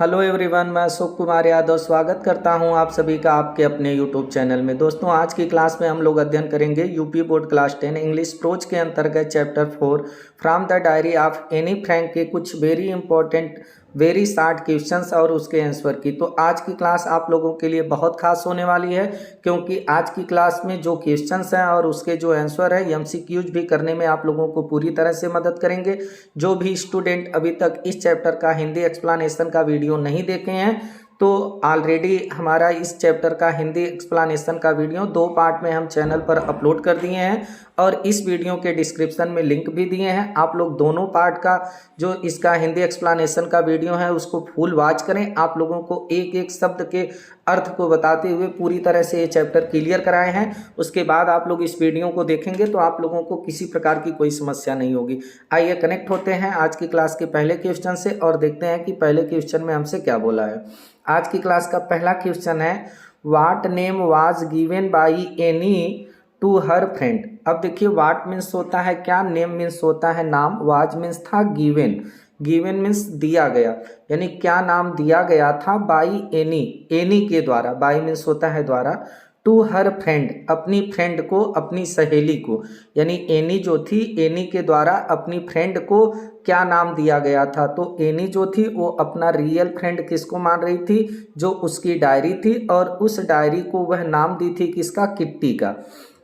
Hello everyone, मैं अशोक कुमार यादव स्वागत करता हूं आप सभी का आपके अपने यूट्यूब चैनल में। दोस्तों, आज की क्लास में हम लोग अध्ययन करेंगे UP board class 10 English pros के अंतर्गत chapter 4 from the diary of Anne Frank के कुछ very important very short questions और उसके आंसर की। तो आज की क्लास आप लोगों के लिए बहुत खास होने वाली है, क्योंकि आज की क्लास में जो क्वेश्चंस हैं और उसके जो आंसर है एमसीक्यूज भी करने में आप लोगों को पूरी तरह से मदद करेंगे। जो भी स्टूडेंट अभी तक इस चैप्टर का हिंदी एक्सप्लेनेशन का वीडियो नहीं देखे हैं, तो ऑलरेडी हमारा इस चैप्टर का हिंदी एक्सप्लेनेशन का वीडियो 2 पार्ट में हम चैनल पर अपलोड कर दिए हैं और इस वीडियो के डिस्क्रिप्शन में लिंक भी दिए हैं। आप लोग दोनों पार्ट का जो इसका हिंदी एक्सप्लेनेशन का वीडियो है उसको फुल वॉच करें। आप लोगों को एक एक शब्द के अर्थ को बताते हुए पूरी तरह से ये चैप्टर क्लियर कराए हैं। उसके बाद आप लोग इस वीडियो को देखेंगे तो आप लोगों को किसी प्रकार की कोई समस्या नहीं होगी। आइए कनेक्ट होते हैं आज की क्लास के पहले क्वेश्चन से और देखते हैं कि पहले क्वेश्चन में हमसे क्या बोला है। आज की क्लास का पहला क्वेश्चन है, what name was given by Anne to her friend. अब देखिए, व्हाट मीन्स होता है क्या, नेम मीन्स होता है नाम, वाज मीन्स था गिवन, गिवन मीन्स दिया गया, यानी क्या नाम दिया गया था बाई एनी, एनी के द्वारा, बाई मीन्स होता है द्वारा, टू हर फ्रेंड अपनी फ्रेंड को, अपनी सहेली को, यानी एनी जो थी एनी के द्वारा अपनी फ्रेंड को क्या नाम दिया गया था। तो एनी जो थी वो अपना रियल फ्रेंड किसको मान रही थी, जो उसकी डायरी थी, और उस डायरी को वह नाम दी थी किसका, किट्टी का,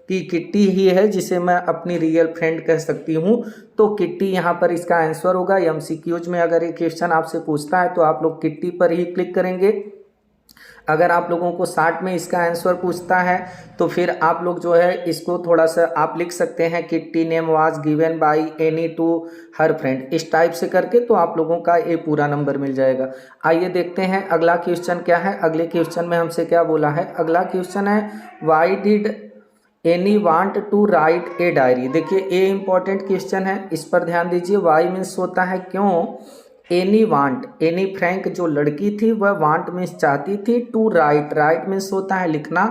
कि किट्टी ही है जिसे मैं अपनी रियल फ्रेंड कह सकती हूँ। तो किट्टी यहाँ पर इसका आंसर होगा। एमसीक्यूज में अगर ये क्वेश्चन आपसे पूछता है तो आप लोग किट्टी पर ही क्लिक करेंगे। अगर आप लोगों को शार्ट में इसका आंसर पूछता है तो फिर आप लोग जो है इसको थोड़ा सा आप लिख सकते हैं, Kitty name was given by Anne to her friend, इस टाइप से करके तो आप लोगों का ये पूरा नंबर मिल जाएगा। आइए देखते हैं अगला क्वेश्चन क्या है। अगले क्वेश्चन में हमसे क्या बोला है। अगला क्वेश्चन है, why did Anne want to write a diary. देखिए, ये इंपॉर्टेंट क्वेश्चन है, इस पर ध्यान दीजिए। वाई मीन्स होता है क्यों, एनी वांट, एनी फ्रैंक जो लड़की थी वह वांट मीन्स चाहती थी, टू राइट, राइट मीन्स होता है लिखना,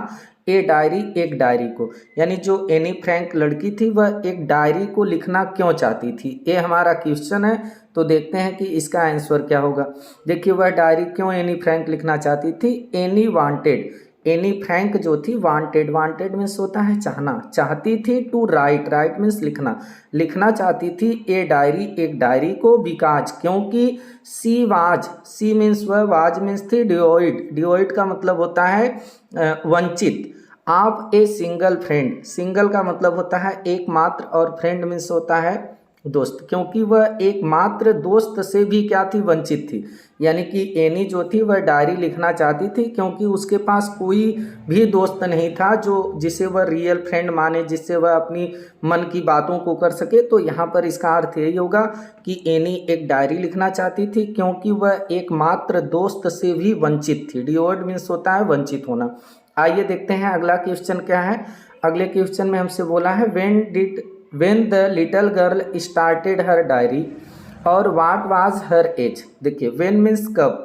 ए डायरी एक डायरी को, यानी जो एनी फ्रैंक लड़की थी वह एक डायरी को लिखना क्यों चाहती थी, ये हमारा क्वेश्चन है। तो देखते हैं कि इसका आंसर क्या होगा। देखिए, वह डायरी क्यों एनी फ्रैंक लिखना चाहती थी। एनी वांटेड, एनी फ्रैंक जो थी वांटेड, वांटेड मीन्स होता है चाहना, चाहती थी, टू राइट, राइट मीन्स लिखना, लिखना चाहती थी ए डायरी एक डायरी को, बिकॉज क्योंकि सी वाज, सी मीन्स वह, वाज मीन्स थी डिवॉइड, डिवॉइड का मतलब होता है वंचित, आप ए सिंगल फ्रेंड, सिंगल का मतलब होता है एकमात्र और फ्रेंड मीन्स होता है दोस्त, क्योंकि वह एकमात्र दोस्त से भी क्या थी, वंचित थी। यानी कि एनी जो थी वह डायरी लिखना चाहती थी क्योंकि उसके पास कोई भी दोस्त नहीं था जो जिसे वह रियल फ्रेंड माने, जिससे वह अपनी मन की बातों को कर सके। तो यहाँ पर इसका अर्थ यही होगा कि एनी एक डायरी लिखना चाहती थी क्योंकि वह एकमात्र दोस्त से भी वंचित थी। डिवॉइड मीन्स होता है वंचित होना। आइए देखते हैं अगला क्वेश्चन क्या है। अगले क्वेश्चन में हमसे बोला है, when the little girl started her diary और what was her age। देखिए, when means कब,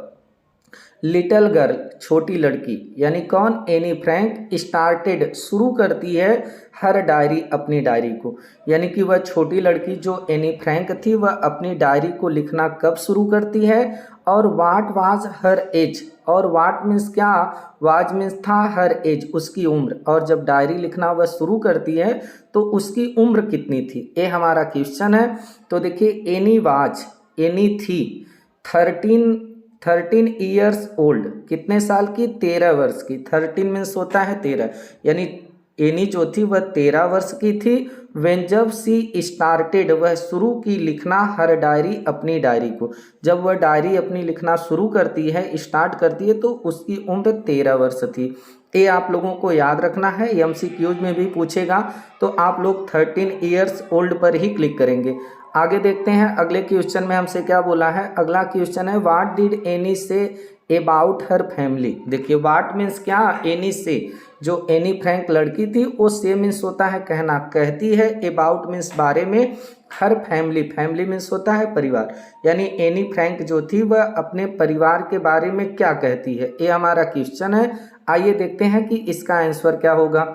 लिटल गर्ल छोटी लड़की, यानी कौन, एनी फ्रैंक, स्टार्टेड शुरू करती है, हर डायरी अपनी डायरी को, यानी कि वह छोटी लड़की जो एनी फ्रैंक थी वह अपनी डायरी को लिखना कब शुरू करती है। और वाट वाज हर एज, और वाट मीन्स क्या, वाज मीन्स था, हर एज उसकी उम्र, और जब डायरी लिखना वह शुरू करती है तो उसकी उम्र कितनी थी, ये हमारा क्वेश्चन है। तो देखिए, एनी वाज, एनी थी 13 ईयर्स ओल्ड, कितने साल की, 13 वर्ष की, 13 मीन्स होता है 13, यानी एनी जो थी वह 13 वर्ष की थी। वेन जब सी स्टार्टेड, वह शुरू की लिखना, हर डायरी अपनी डायरी को, जब वह डायरी अपनी लिखना शुरू करती है, स्टार्ट करती है, तो उसकी उम्र 13 वर्ष थी। ये आप लोगों को याद रखना है, एमसीक्यूज में भी पूछेगा तो आप लोग 13 ईयर्स ओल्ड पर ही क्लिक करेंगे। आगे देखते हैं अगले क्वेश्चन में हमसे क्या बोला है। अगला क्वेश्चन है, what did any say about her family. देखिए, व्हाट मीन्स क्या, एनी से, जो एनी फ्रैंक लड़की थी वो से मीन्स होता है कहना, कहती है, अबाउट मीन्स बारे में, हर फैमिली, फैमिली मीन्स होता है परिवार, यानी एनी फ्रैंक जो थी वह अपने परिवार के बारे में क्या कहती है, ये हमारा क्वेश्चन है। आइए देखते हैं कि इसका आंसर क्या होगा।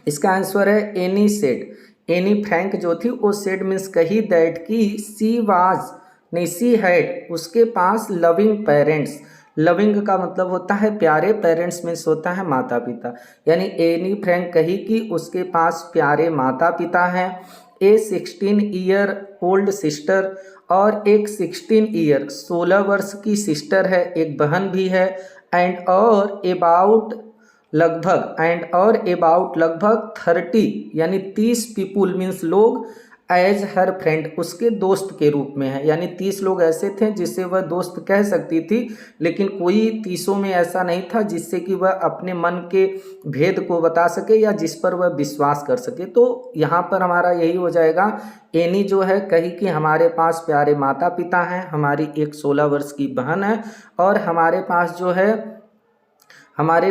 इसका आंसर है, एनी सेड, एनी फ्रैंक जो थी वो सेड मीन्स कही, दैट की सी वाज नहीं, सी हैड उसके पास लविंग पेरेंट्स। लविंग का मतलब होता है प्यारे, पेरेंट्स मीन्स होता है माता पिता। यानी एनी फ्रैंक कही कि उसके पास प्यारे माता पिता हैं। ए 16 ईयर ओल्ड सिस्टर, और एक 16 ईयर 16 वर्ष की सिस्टर है, एक बहन भी है। एंड और अबाउट लगभग 30 यानी 30 पीपुल मीन्स लोग एज हर फ्रेंड उसके दोस्त के रूप में है। यानी 30 लोग ऐसे थे जिससे वह दोस्त कह सकती थी, लेकिन कोई 30 में ऐसा नहीं था जिससे कि वह अपने मन के भेद को बता सके या जिस पर वह विश्वास कर सके। तो यहाँ पर हमारा यही हो जाएगा, एनी जो है कही कि हमारे पास प्यारे माता पिता हैं, हमारी एक 16 वर्ष की बहन है, और हमारे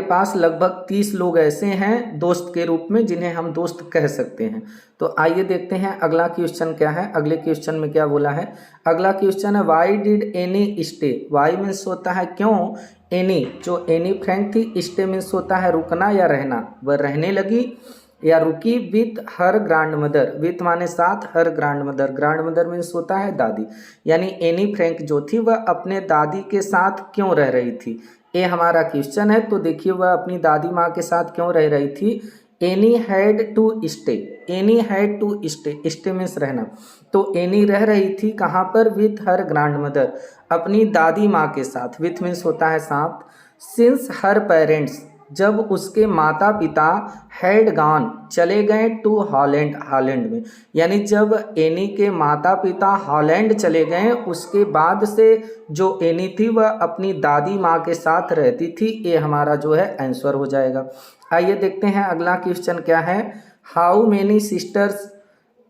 पास लगभग 30 लोग ऐसे हैं दोस्त के रूप में जिन्हें हम दोस्त कह सकते हैं। तो आइए देखते हैं अगला क्वेश्चन क्या है। अगले क्वेश्चन में क्या बोला है। अगला क्वेश्चन है why did Anne stay. Why means होता है क्यों, एनी जो एनी फ्रैंक थी, स्टे मीन्स होता है रुकना या रहना, वह रहने लगी या रुकी with her grandmother. With माने साथ, her grandmother, grandmother means होता है दादी। यानी एनी फ्रैंक जो थी वह अपने दादी के साथ क्यों रह रही थी, ये हमारा क्वेश्चन है। तो देखिए वह अपनी दादी माँ के साथ क्यों रह रही थी। Anne had to stay, Anne had to stay, stay means रहना। तो एनी रह रही थी कहाँ पर, विथ हर ग्रैंड मदर, अपनी दादी माँ के साथ। विथ मीन्स होता है साथ। सिंस हर पेरेंट्स जब उसके माता पिता हैड गॉन चले गए टू हॉलैंड, हॉलैंड में। यानी जब एनी के माता पिता हॉलैंड चले गए उसके बाद से जो एनी थी वह अपनी दादी माँ के साथ रहती थी। ये हमारा जो है आंसर हो जाएगा। आइए देखते हैं अगला क्वेश्चन क्या है। How many sisters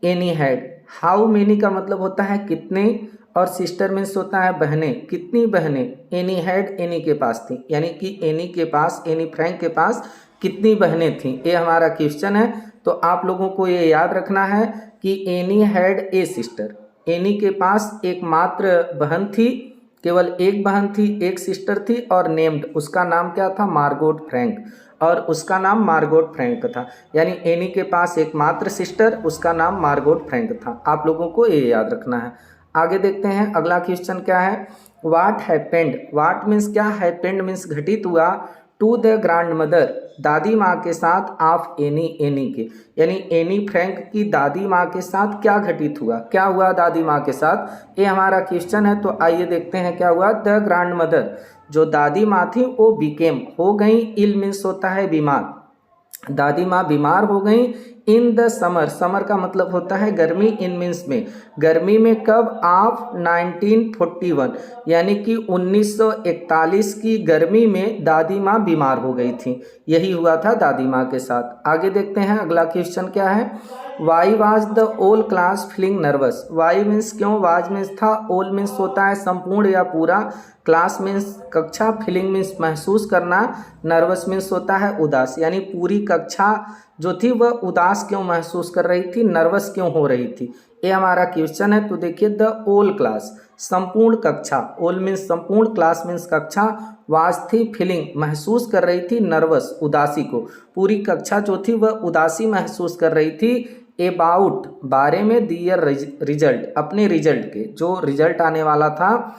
any had. How many का मतलब होता है कितने, और सिस्टर मीन्स होता है बहनें, कितनी बहनें एनी हैड एनी के पास थी। यानी कि एनी के पास, एनी फ्रैंक के पास कितनी बहनें थीं, ये हमारा क्वेश्चन है। तो आप लोगों को ये याद रखना है कि any had a sister, any के पास एकमात्र बहन थी, केवल एक बहन थी, एक सिस्टर थी, और नेम्ड उसका नाम क्या था, मार्गोट फ्रैंक, और उसका नाम मार्गोट फ्रैंक था। यानी एनी के पास एकमात्र सिस्टर, उसका नाम मार्गोट फ्रैंक था। आप लोगों को ये याद रखना है। आगे देखते हैं अगला क्वेश्चन क्या है। वाट हैपेंड। वाट मीन्स क्या, हैपेंड मीन्स घटित हुआ, टू द ग्रैंड मदर दादी माँ के साथ, ऑफ एनी एनी के। यानी एनी फ्रैंक की दादी माँ के साथ क्या घटित हुआ, क्या हुआ दादी माँ के साथ, ये हमारा क्वेश्चन है। तो आइए देखते हैं क्या हुआ। द ग्रैंड मदर जो दादी माँ थी वो बिकेम हो गई, इल मीन्स होता है बीमार, दादी माँ बीमार हो गई। इन द समर, समर का मतलब होता है गर्मी, इन मीन्स में, गर्मी में कब, ऑफ 1941 यानी कि 1941 की गर्मी में दादी माँ बीमार हो गई थी। यही हुआ था दादी माँ के साथ। आगे देखते हैं अगला क्वेश्चन क्या है। Why was the whole class feeling nervous. Why means क्यों, वाज मीन्स था, ओल मीन्स होता है संपूर्ण या पूरा, क्लास मीन्स कक्षा, फीलिंग मीन्स महसूस करना, नर्वस मीन्स होता है उदास। यानी पूरी कक्षा जो थी वह उदास क्यों महसूस कर रही थी, नर्वस क्यों हो रही थी, ये हमारा क्वेश्चन है। तो देखिए द ओल क्लास संपूर्ण कक्षा, ओल मीन्स संपूर्ण, क्लास मीन्स कक्षा, वाज थी फीलिंग महसूस कर रही थी, नर्वस उदासी को, पूरी कक्षा जो थी वह उदासी महसूस कर रही थी। अबाउट बारे में, दियर रिजल्ट अपने रिजल्ट के, जो रिजल्ट आने वाला था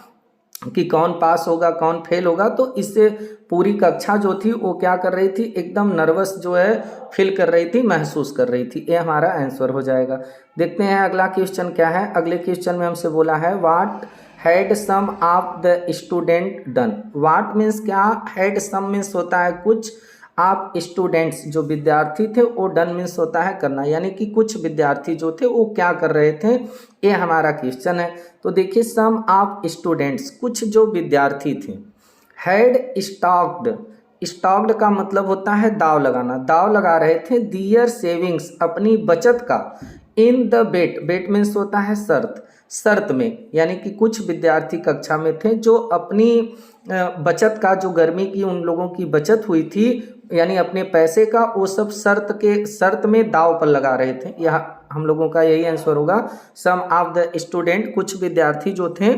कि कौन पास होगा कौन फेल होगा, तो इससे पूरी कक्षा जो थी वो क्या कर रही थी, एकदम नर्वस जो है फील कर रही थी, महसूस कर रही थी। ये हमारा आंसर हो जाएगा। देखते हैं अगला क्वेश्चन क्या है। अगले क्वेश्चन में हमसे बोला है what had some of the student done. What means क्या, हैड सम मीन्स होता है कुछ, आप स्टूडेंट्स जो विद्यार्थी थे वो डन मीन्स होता है करना, यानी कि कुछ विद्यार्थी जो थे वो क्या कर रहे थे, ये हमारा क्वेश्चन है। तो देखिए सम ऑफ स्टूडेंट्स कुछ जो विद्यार्थी थे, हैड स्टॉक्ड, स्टॉक्ड का मतलब होता है दाव लगाना, दाव लगा रहे थे, दियर सेविंग्स अपनी बचत का, in the bat, bat means होता है शर्त, शर्त में, यानी कि कुछ विद्यार्थी कक्षा में थे जो अपनी बचत का, जो गर्मी की उन लोगों की बचत हुई थी यानी अपने पैसे का, वो सब शर्त में दाव पर लगा रहे थे। यह हम लोगों का यही आंसर होगा। सम ऑफ द स्टूडेंट कुछ विद्यार्थी जो थे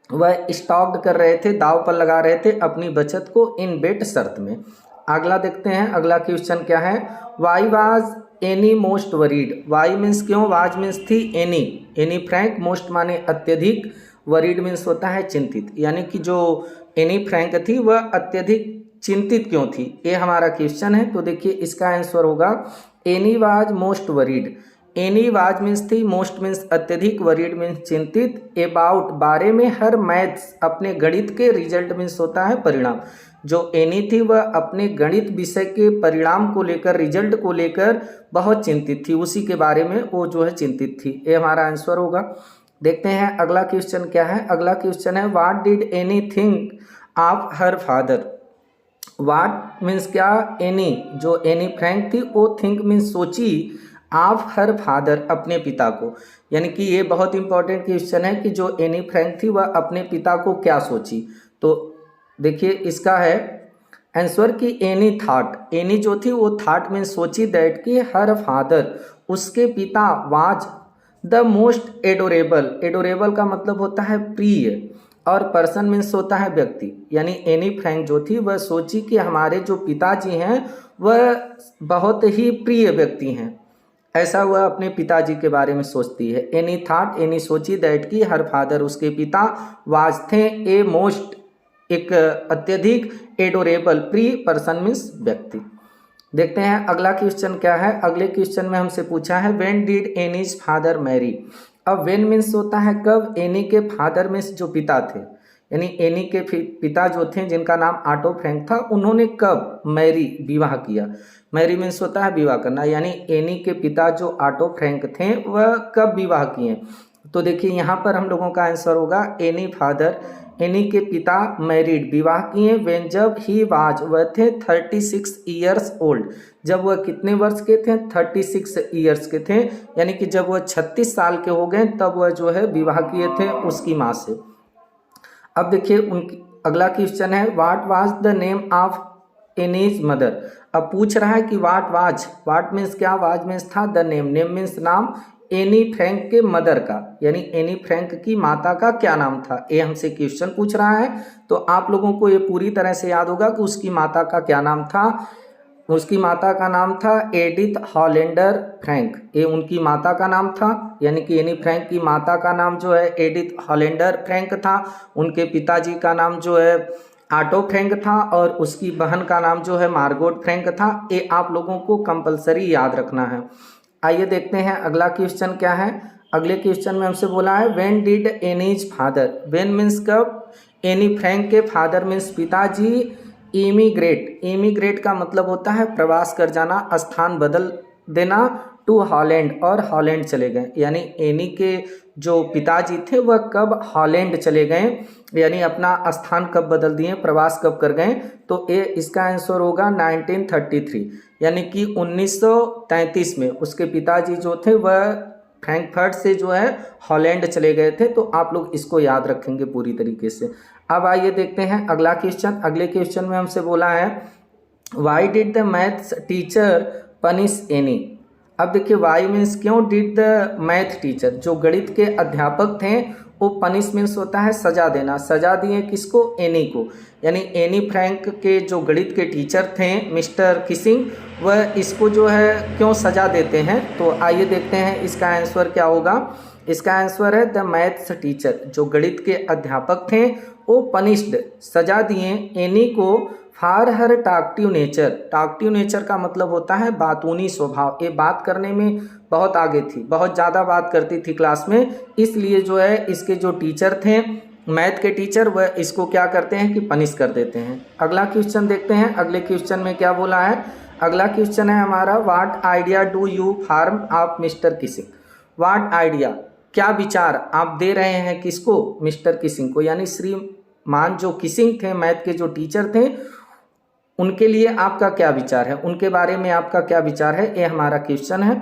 वह स्टॉक्ड कर रहे थे, दाव पर लगा रहे थे अपनी बचत को, इन बेट शर्त में। अगला देखते हैं अगला क्वेश्चन क्या है। Why was Anne most worried. Why means क्यों, वाज मीन्स थी एनी, एनी फ्रैंक, मोस्ट माने अत्यधिक, वरीड मीन्स होता है चिंतित, यानी कि जो एनी फ्रैंक थी वह अत्यधिक चिंतित क्यों थी, ये हमारा क्वेश्चन है। तो देखिए इसका आंसर होगा any was most worried. Any was means थी, मोस्ट मीन्स अत्यधिक, वरीड मीन्स चिंतित, अबाउट बारे में, हर मैथ्स अपने गणित के, रिजल्ट मीन्स होता है परिणाम। जो एनी थी वह अपने गणित विषय के परिणाम को लेकर, रिजल्ट को लेकर बहुत चिंतित थी, उसी के बारे में वो जो है चिंतित थी, ये हमारा आंसर होगा। देखते हैं अगला क्वेश्चन क्या है। अगला क्वेश्चन है what did Anne think of her father. What means क्या, एनी, जो एनी फ्रैंक थी वो थिंक मीन्स सोची, ऑफ हर फादर अपने पिता को, यानी कि ये बहुत इंपॉर्टेंट क्वेश्चन है कि जो एनी फ्रैंक थी वह अपने पिता को क्या सोची। तो देखिए इसका है आंसर कि एनी थॉट, एनी जो थी वो थॉट मीन्स सोची दैट कि हर फादर, उसके पिता, was the most adorable, adorable का मतलब होता है प्रिय, और पर्सन मीन्स होता है व्यक्ति, यानी एनी फ्रैंक जो थी वह सोची कि हमारे जो पिताजी हैं वह बहुत ही प्रिय व्यक्ति हैं, ऐसा वह अपने पिताजी के बारे में सोचती है। Any thought, any Sochi that कि हर फादर, उसके पिता, वाज थे, ए मोस्ट एक अत्यधिक, एडोरेबल प्रिय, पर्सन मीन्स व्यक्ति। देखते हैं अगला क्वेश्चन क्या है। अगले क्वेश्चन में हमसे पूछा है when did Anne's father marry. अब व्हेन मीन्स होता है कब, एनी के फादर मीन्स जो पिता थे, यानी एनी के पिता जो थे जिनका नाम ऑटो फ्रैंक था, उन्होंने कब मैरी, विवाह किया। मैरी मीन्स होता है विवाह करना, यानी एनी के पिता जो ऑटो फ्रैंक थे वह कब विवाह किए। तो देखिए यहाँ पर हम लोगों का आंसर होगा एनी फादर, एनी के पिता मैरिड, विवाह किए, व्हेन जब, ही वाज वह थे 36 ईयर्स ओल्ड, जब वह कितने वर्ष के थे, 36 ईयर्स के थे, यानी कि जब वह 36 साल के हो गए तब वह जो है विवाह किए थे उसकी माँ से। अब देखिए उनकी अगला क्वेश्चन है what was the name of Annie's mother. अब पूछ रहा है कि व्हाट वाज, व्हाट मीन्स क्या, वाज मीन्स था, द नेम, नेम मीन्स नाम, एनी फ्रैंक के मदर का, यानी एनी फ्रैंक की माता का क्या नाम था, ये हमसे क्वेश्चन पूछ रहा है। तो आप लोगों को ये पूरी तरह से याद होगा कि उसकी माता का क्या नाम था। उसकी माता का नाम था एडिथ हॉलैंडर फ्रैंक, ये उनकी माता का नाम था, यानी कि एनी फ्रैंक की माता का नाम जो है एडिथ हॉलैंडर फ्रैंक था। उनके पिताजी का नाम जो है ऑटो फ्रैंक था, और उसकी बहन का नाम जो है मार्गोट फ्रैंक था। ये आप लोगों को कंपलसरी याद रखना है। आइए देखते हैं अगला क्वेश्चन क्या है। अगले क्वेश्चन में हमसे बोला है when did Anne's father. When means कब, एनी फ्रैंक के फादर मीन्स पिताजी इमिग्रेट, इमिग्रेट का मतलब होता है प्रवास कर जाना, स्थान बदल देना, टू हॉलैंड, और हॉलैंड चले गए, यानी एनी के जो पिताजी थे वह कब हॉलैंड चले गए, यानी अपना स्थान कब बदल दिए, प्रवास कब कर गए। तो ये इसका आंसर होगा 1933, यानी कि 1933 में उसके पिताजी जो थे वह फ्रैंकफर्ट से जो है हॉलैंड चले गए थे। तो आप लोग इसको याद रखेंगे पूरी तरीके से। अब आइए देखते हैं अगला क्वेश्चन। अगले क्वेश्चन में हमसे बोला है why did the maths teacher punish any. अब देखिए वाई मीन्स क्यों, डिड द मैथ टीचर, जो गणित के अध्यापक थे वो पनिश मीन्स होता है सजा देना, सजा दिए किसको, एनी को, यानी एनी फ्रैंक के जो गणित के टीचर थे मिस्टर किसिंग, वह इसको जो है क्यों सजा देते हैं। तो आइए देखते हैं इसका आंसर क्या होगा। इसका आंसर है द मैथ्स टीचर, जो गणित के अध्यापक थे वो पनिश्ड, सजा दिए एनी को, for her talkative nature. Talkative nature का मतलब होता है बातूनी स्वभाव, ये बात करने में बहुत आगे थी, बहुत ज़्यादा बात करती थी क्लास में, इसलिए जो है इसके जो टीचर थे मैथ के टीचर वह इसको क्या करते हैं कि पनिश कर देते हैं। अगला क्वेश्चन देखते हैं। अगले क्वेश्चन में क्या बोला है। अगला क्वेश्चन है हमारा what idea do you form of Mr Keesing. What idea, क्या विचार आप दे रहे हैं किसको, मिस्टर किसिंग को, यानी श्रीमान जो किसिंग थे मैथ के जो टीचर थे उनके लिए आपका क्या विचार है, उनके बारे में आपका क्या विचार है, ये हमारा क्वेश्चन है।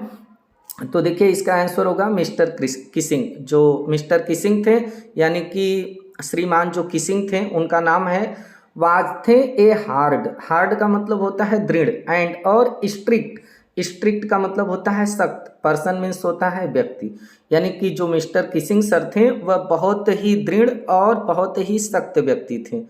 तो देखिए इसका आंसर होगा मिस्टर किसिंग, जो मिस्टर किसिंग थे यानी कि श्रीमान जो किसिंग थे उनका नाम है वाज थे ए हार्ड, हार्ड का मतलब होता है दृढ़, एंड और स्ट्रिक्ट, स्ट्रिक्ट का मतलब होता है सख्त, पर्सन मीन्स होता है व्यक्ति, यानी कि जो मिस्टर किसिंग सर थे वह बहुत ही दृढ़ और बहुत ही सख्त व्यक्ति थे।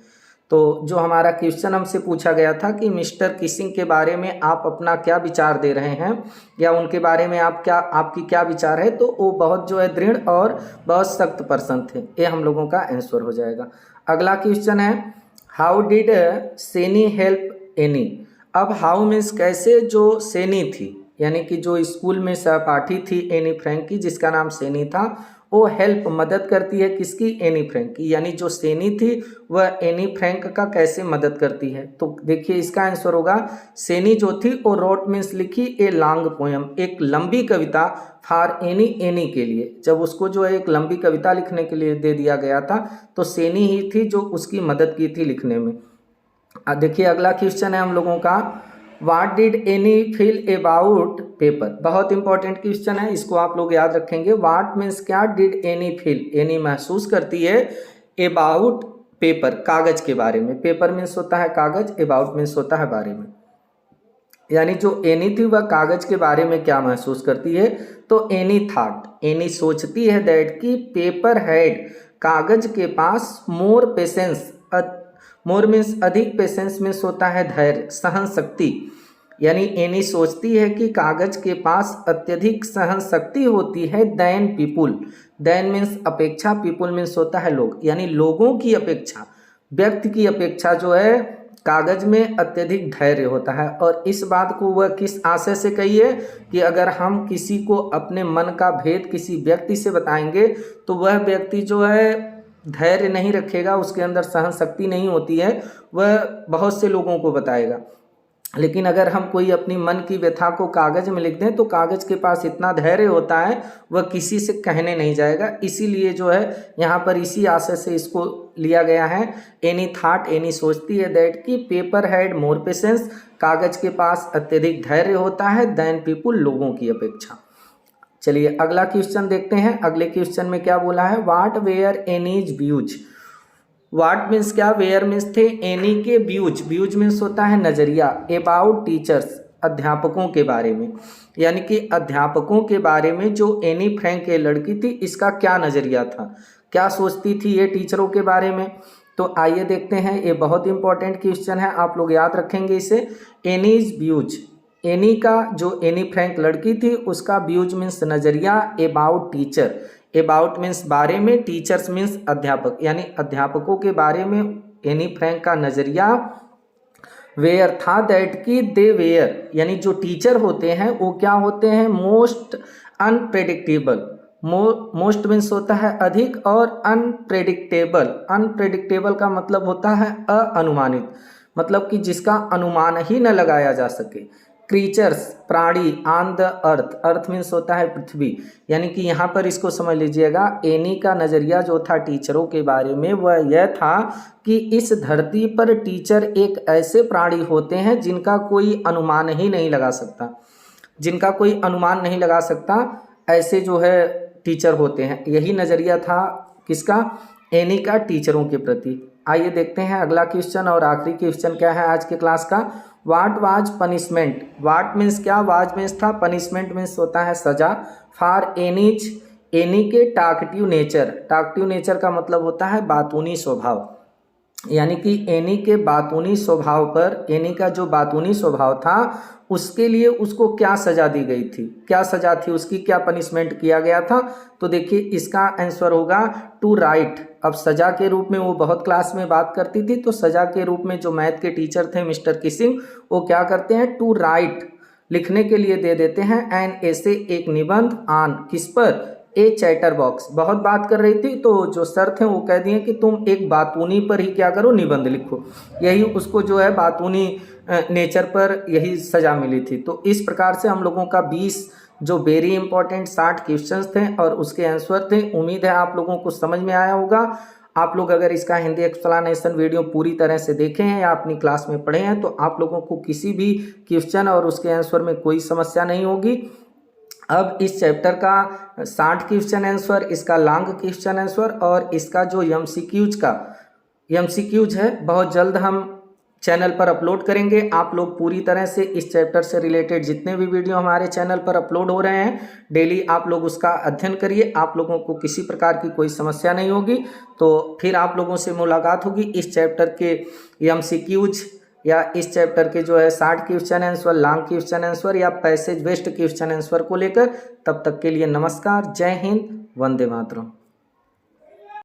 तो जो हमारा क्वेश्चन हमसे पूछा गया था कि मिस्टर किसिंग के बारे में आप अपना क्या विचार दे रहे हैं या उनके बारे में आपकी क्या विचार है, तो वो बहुत जो है दृढ़ और बहुत सख्त पर्सन थे। ये हम लोगों का आंसर हो जाएगा। अगला क्वेश्चन है how did Saini help any. अब हाउ मीन्स कैसे, जो सेनी थी यानी कि जो स्कूल में सहपाठी थी एनी फ्रैंक की, जिसका नाम सेनी था, वो हेल्प मदद करती है किसकी, एनी फ्रैंक की। यानी जो सेनी थी वह एनी फ्रैंक का कैसे मदद करती है। तो देखिए इसका आंसर होगा सेनी जो थी वो रोट मीन्स लिखी ए लॉन्ग पोएम, एक लंबी कविता फॉर एनी के लिए। जब उसको जो है एक लंबी कविता लिखने के लिए दे दिया गया था तो सेनी ही थी जो उसकी मदद की थी लिखने में। देखिए अगला क्वेश्चन है हम लोगों का What did any feel about paper. बहुत इंपॉर्टेंट क्वेश्चन है, इसको आप लोग याद रखेंगे। वाट मीन्स क्या, डिड एनी फील, एनी महसूस करती है अबाउट पेपर, कागज के बारे में। पेपर मीन्स होता है कागज, अबाउट मीन्स होता है बारे में। यानी जो एनी थी वह कागज के बारे में क्या महसूस करती है, तो एनी थॉट, एनी सोचती है दैट की पेपर हैड, कागज के पास मोर पेशेंस, मोर मीन्स अधिक, पेशेंस मीन्स होता है धैर्य, सहन शक्ति। यानी एनी सोचती है कि कागज के पास अत्यधिक सहन शक्ति होती है देन पीपुल, देन मीन्स अपेक्षा, पीपुल मीन्स होता है लोग। यानी लोगों की अपेक्षा, व्यक्ति की अपेक्षा जो है कागज में अत्यधिक धैर्य होता है। और इस बात को वह किस आशय से कही है कि अगर हम किसी को अपने मन का भेद किसी व्यक्ति से बताएंगे तो वह व्यक्ति जो है धैर्य नहीं रखेगा, उसके अंदर सहन शक्ति नहीं होती है, वह बहुत से लोगों को बताएगा। लेकिन अगर हम कोई अपनी मन की व्यथा को कागज में लिख दें तो कागज के पास इतना धैर्य होता है वह किसी से कहने नहीं जाएगा। इसीलिए जो है यहाँ पर इसी आशय से इसको लिया गया है। एनी थॉट, एनी सोचती है दैट कि पेपर हैड मोर पेशेंस, कागज के पास अत्यधिक धैर्य होता है देन पीपुल, लोगों की अपेक्षा। चलिए अगला क्वेश्चन देखते हैं। अगले क्वेश्चन में क्या बोला है, what were Annie's views. What means क्या, वेयर मीन्स थे एनी के व्यूज, व्यूज मीन्स होता है नजरिया, अबाउट टीचर्स, अध्यापकों के बारे में। यानी कि अध्यापकों के बारे में जो एनी फ्रैंक के लड़की थी इसका क्या नजरिया था, क्या सोचती थी ये टीचरों के बारे में। तो आइए देखते हैं, ये बहुत इंपॉर्टेंट क्वेश्चन है, आप लोग याद रखेंगे इसे। एनीज व्यूज, एनी का जो एनी फ्रैंक लड़की थी उसका व्यूज मीन्स नजरिया, अबाउट टीचर, अबाउट मीन्स बारे में, टीचर्स मीन्स अध्यापक, यानी अध्यापकों के बारे में एनी फ्रैंक का नजरिया वेयर था दैट की दे वेयर, यानी जो टीचर होते हैं वो क्या होते हैं, मोस्ट अनप्रेडिक्टेबल, मोस्ट मीन्स होता है अधिक और अनप्रेडिक्टेबल, अनप्रेडिक्टेबल का मतलब होता है अअनुमानित, मतलब कि जिसका अनुमान ही न लगाया जा सके। क्रीचर्स, प्राणी, on the earth, earth means होता है पृथ्वी। यानी कि यहाँ पर इसको समझ लीजिएगा, एनी का नज़रिया जो था टीचरों के बारे में वह यह था कि इस धरती पर टीचर एक ऐसे प्राणी होते हैं जिनका कोई अनुमान ही नहीं लगा सकता, जिनका कोई अनुमान नहीं लगा सकता, ऐसे जो है टीचर होते हैं। यही नज़रिया था किसका, एनी का टीचरों के प्रति। आइए देखते हैं अगला क्वेश्चन और आखिरी क्वेश्चन क्या है आज के क्लास का। What was punishment, what means क्या, वाज मीन्स था, पनिशमेंट मीन्स होता है सजा, फॉर एनीज, एनी के टाकटिव नेचर, टाकटिव नेचर का मतलब होता है बातूनी स्वभाव। यानी कि एनी के बातूनी स्वभाव पर, एनी का जो बातूनी स्वभाव था उसके लिए उसको क्या सजा दी गई थी, क्या सजा थी उसकी, क्या पनिशमेंट किया गया था। तो देखिए इसका आंसर होगा टू राइट। अब सजा के रूप में वो बहुत क्लास में बात करती थी, तो सजा के रूप में जो मैथ के टीचर थे मिस्टर किसिंग, वो क्या करते हैं, टू राइट लिखने के लिए दे देते हैं एन ऐसे, एक निबंध, ऑन किस पर, ए चैटर बॉक्स। बहुत बात कर रही थी तो जो सर थे वो कह दिए कि तुम एक बातूनी पर ही क्या करो, निबंध लिखो। यही उसको जो है बातूनी नेचर पर यही सजा मिली थी। तो इस प्रकार से हम लोगों का 20 जो वेरी इंपॉर्टेंट 60 क्वेश्चंस थे और उसके आंसर थे। उम्मीद है आप लोगों को समझ में आया होगा। आप लोग अगर इसका हिंदी एक्सप्लेनेशन वीडियो पूरी तरह से देखे हैं या अपनी क्लास में पढ़े हैं तो आप लोगों को किसी भी क्वेश्चन और उसके आंसर में कोई समस्या नहीं होगी। अब इस चैप्टर का 60 क्वेश्चन आंसर, इसका लॉन्ग क्वेश्चन आंसर और इसका जो एमसीक्यूज का एमसीक्यूज है बहुत जल्द हम चैनल पर अपलोड करेंगे। आप लोग पूरी तरह से इस चैप्टर से रिलेटेड जितने भी वीडियो हमारे चैनल पर अपलोड हो रहे हैं डेली आप लोग उसका अध्ययन करिए। आप लोगों को किसी प्रकार की कोई समस्या नहीं होगी। तो फिर आप लोगों से मुलाकात होगी इस चैप्टर के MCQs या इस चैप्टर के जो है short question answer, long question answer या पैसेज बेस्ड क्वेश्चन आंसर को लेकर। तब तक के लिए नमस्कार, जय हिंद, वंदे मातरम।